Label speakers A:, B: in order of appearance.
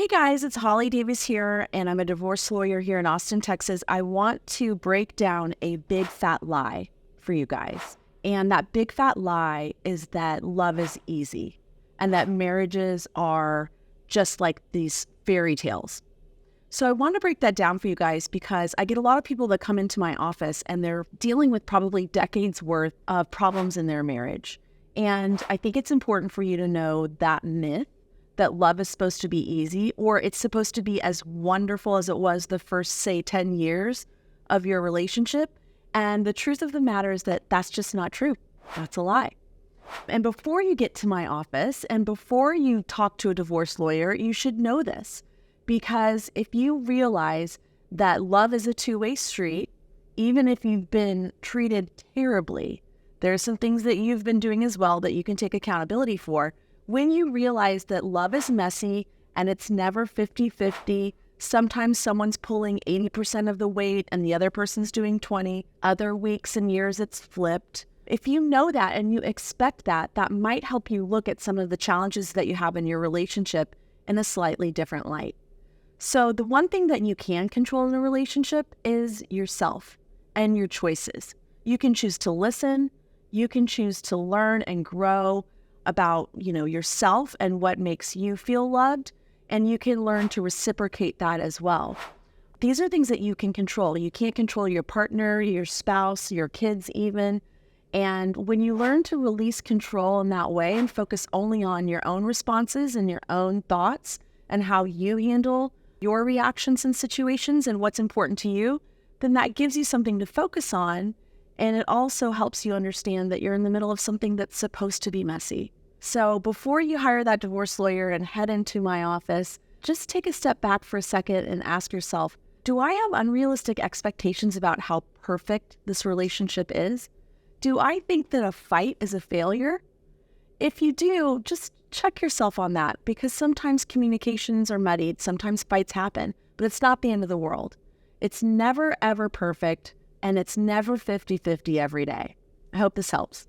A: Hey guys, it's Holly Davis here, and I'm a divorce lawyer here in Austin, Texas. I want to break down a big fat lie for you guys. And that big fat lie is that love is easy and that marriages are just like these fairy tales. So I want to break that down for you guys because I get a lot of people that come into my office and they're dealing with probably decades worth of problems in their marriage. And I think it's important for you to know that myth that love is supposed to be easy, or it's supposed to be as wonderful as it was the first, say, 10 years of your relationship. And the truth of the matter is that that's just not true. That's a lie. And before you get to my office and before you talk to a divorce lawyer, you should know this. Because if you realize that love is a two-way street, even if you've been treated terribly, there are some things that you've been doing as well that you can take accountability for. When you realize that love is messy and it's never 50-50, sometimes someone's pulling 80% of the weight and the other person's doing 20, other weeks and years it's flipped. If you know that and you expect that, that might help you look at some of the challenges that you have in your relationship in a slightly different light. So the one thing that you can control in a relationship is yourself and your choices. You can choose to listen, you can choose to learn and grow about, yourself and what makes you feel loved, and you can learn to reciprocate that as well. These are things that you can control. You can't control your partner, your spouse, your kids even. And when you learn to release control in that way and focus only on your own responses and your own thoughts and how you handle your reactions in situations and what's important to you, then that gives you something to focus on. And it also helps you understand that you're in the middle of something that's supposed to be messy. So before you hire that divorce lawyer and head into my office, just take a step back for a second and ask yourself, do I have unrealistic expectations about how perfect this relationship is? Do I think that a fight is a failure? If you do, just check yourself on that, because sometimes communications are muddied, sometimes fights happen, but it's not the end of the world. It's never, ever perfect. And it's never 50-50 every day. I hope this helps.